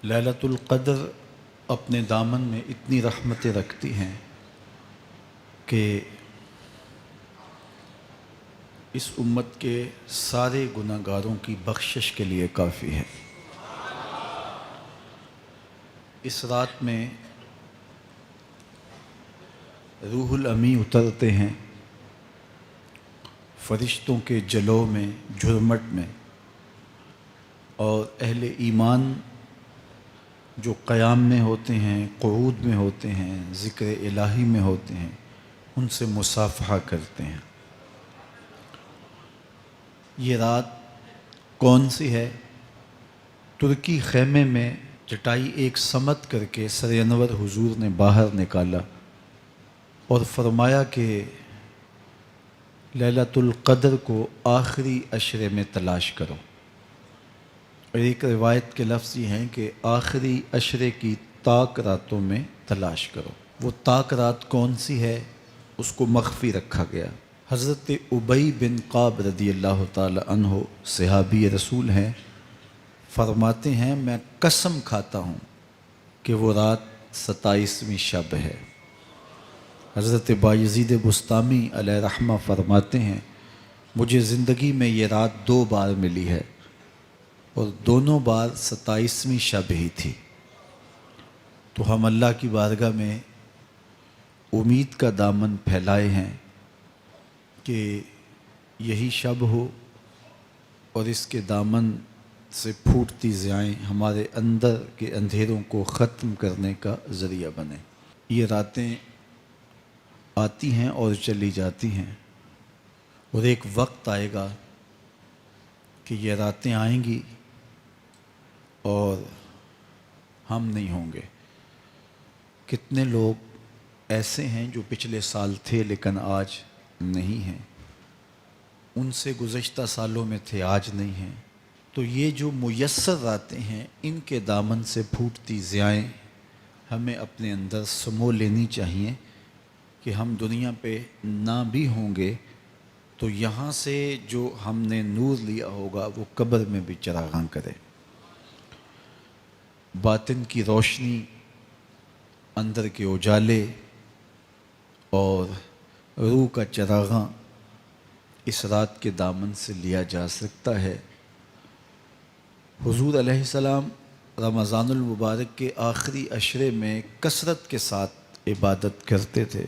لیلۃ القدر اپنے دامن میں اتنی رحمتیں رکھتی ہیں کہ اس امت کے سارے گناہ گاروں کی بخشش کے لیے کافی ہے۔ اس رات میں روح الامی اترتے ہیں فرشتوں کے جلو میں، جھرمٹ میں، اور اہل ایمان جو قیام میں ہوتے ہیں، قعود میں ہوتے ہیں، ذکر الہی میں ہوتے ہیں، ان سے مصافحہ کرتے ہیں۔ یہ رات کون سی ہے؟ ترکی خیمے میں چٹائی ایک سمت کر کے سر انور حضور نے باہر نکالا اور فرمایا کہ لیلۃ القدر کو آخری عشرے میں تلاش کرو۔ اور ایک روایت کے لفظ یہ ہیں کہ آخری عشرے کی تاک راتوں میں تلاش کرو۔ وہ تاک رات کون سی ہے؟ اس کو مخفی رکھا گیا۔ حضرت ابی بن کعب رضی اللہ تعالی عنہ صحابی رسول ہیں، فرماتے ہیں میں قسم کھاتا ہوں کہ وہ رات 27ویں شب ہے۔ حضرت بایزید بسطامی علیہ رحمہ فرماتے ہیں مجھے زندگی میں یہ رات 2 بار ملی ہے اور دونوں بار 27ویں شب ہی تھی۔ تو ہم اللہ کی بارگاہ میں امید کا دامن پھیلائے ہیں کہ یہی شب ہو اور اس کے دامن سے پھوٹتی ضیائیں ہمارے اندر کے اندھیروں کو ختم کرنے کا ذریعہ بنے۔ یہ راتیں آتی ہیں اور چلی جاتی ہیں، اور ایک وقت آئے گا کہ یہ راتیں آئیں گی اور ہم نہیں ہوں گے۔ کتنے لوگ ایسے ہیں جو پچھلے سال تھے لیکن آج نہیں ہیں، ان سے گزشتہ سالوں میں تھے آج نہیں ہیں۔ تو یہ جو میسر راتیں ہیں ان کے دامن سے پھوٹتی ضیائیں ہمیں اپنے اندر سمو لینی چاہیے کہ ہم دنیا پہ نہ بھی ہوں گے تو یہاں سے جو ہم نے نور لیا ہوگا وہ قبر میں بھی چراغاں کرے۔ باطن کی روشنی، اندر کے اجالے اور روح کا چراغاں اس رات کے دامن سے لیا جا سکتا ہے۔ حضور علیہ السلام رمضان المبارک کے آخری عشرے میں کثرت کے ساتھ عبادت کرتے تھے۔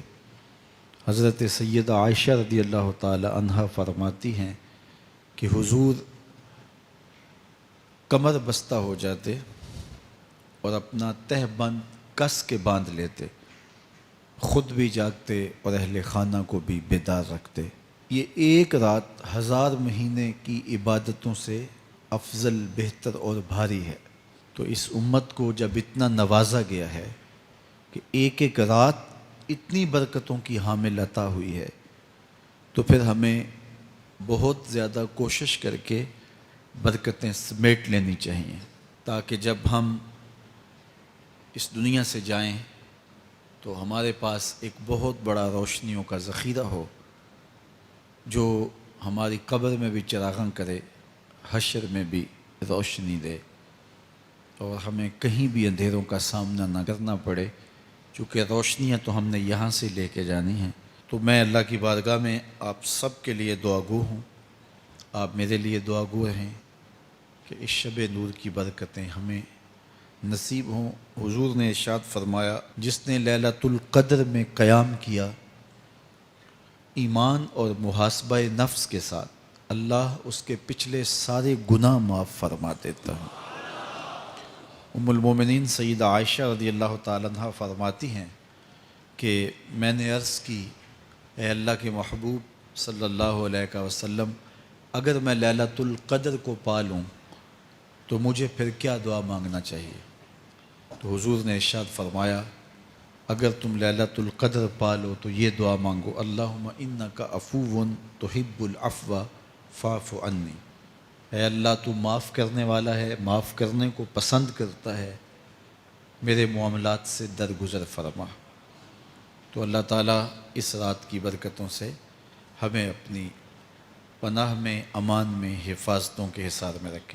حضرت سیدہ عائشہ رضی اللہ تعالی عنہا فرماتی ہیں کہ حضور کمر بستہ ہو جاتے اور اپنا تہ بند کس کے باندھ لیتے، خود بھی جاگتے اور اہل خانہ کو بھی بیدار رکھتے۔ یہ ایک رات 1000 مہینے کی عبادتوں سے افضل، بہتر اور بھاری ہے۔ تو اس امت کو جب اتنا نوازا گیا ہے کہ ایک ایک رات اتنی برکتوں کی حامل عطا ہوئی ہے، تو پھر ہمیں بہت زیادہ کوشش کر کے برکتیں سمیٹ لینی چاہیے تاکہ جب ہم اس دنیا سے جائیں تو ہمارے پاس ایک بہت بڑا روشنیوں کا ذخیرہ ہو جو ہماری قبر میں بھی چراغاں کرے، حشر میں بھی روشنی دے، اور ہمیں کہیں بھی اندھیروں کا سامنا نہ کرنا پڑے، چونکہ روشنیاں تو ہم نے یہاں سے لے کے جانی ہیں۔ تو میں اللہ کی بارگاہ میں آپ سب کے لیے دعا گو ہوں، آپ میرے لیے دعا گو رہیں کہ اس شب نور کی برکتیں ہمیں نصیب ہوں۔ حضور نے ارشاد فرمایا جس نے لیلۃ القدر میں قیام کیا ایمان اور محاسبہ نفس کے ساتھ، اللہ اس کے پچھلے سارے گناہ معاف فرما دیتا ہے۔ ام المومنین سیدہ عائشہ رضی اللہ تعالیٰ عنہ فرماتی ہیں کہ میں نے عرض کی اے اللہ کے محبوب صلی اللہ علیہ وسلم، اگر میں لیلۃ القدر کو پا لوں تو مجھے پھر کیا دعا مانگنا چاہیے؟ تو حضور نے ارشاد فرمایا اگر تم لیلۃ القدر پا لو تو یہ دعا مانگو، اللہم انک عفو تحب العفو فاعف عنی۔ اے اللہ تو معاف کرنے والا ہے، معاف کرنے کو پسند کرتا ہے، میرے معاملات سے درگزر فرما۔ تو اللہ تعالیٰ اس رات کی برکتوں سے ہمیں اپنی پناہ میں، امان میں، حفاظتوں کے حصار میں رکھے۔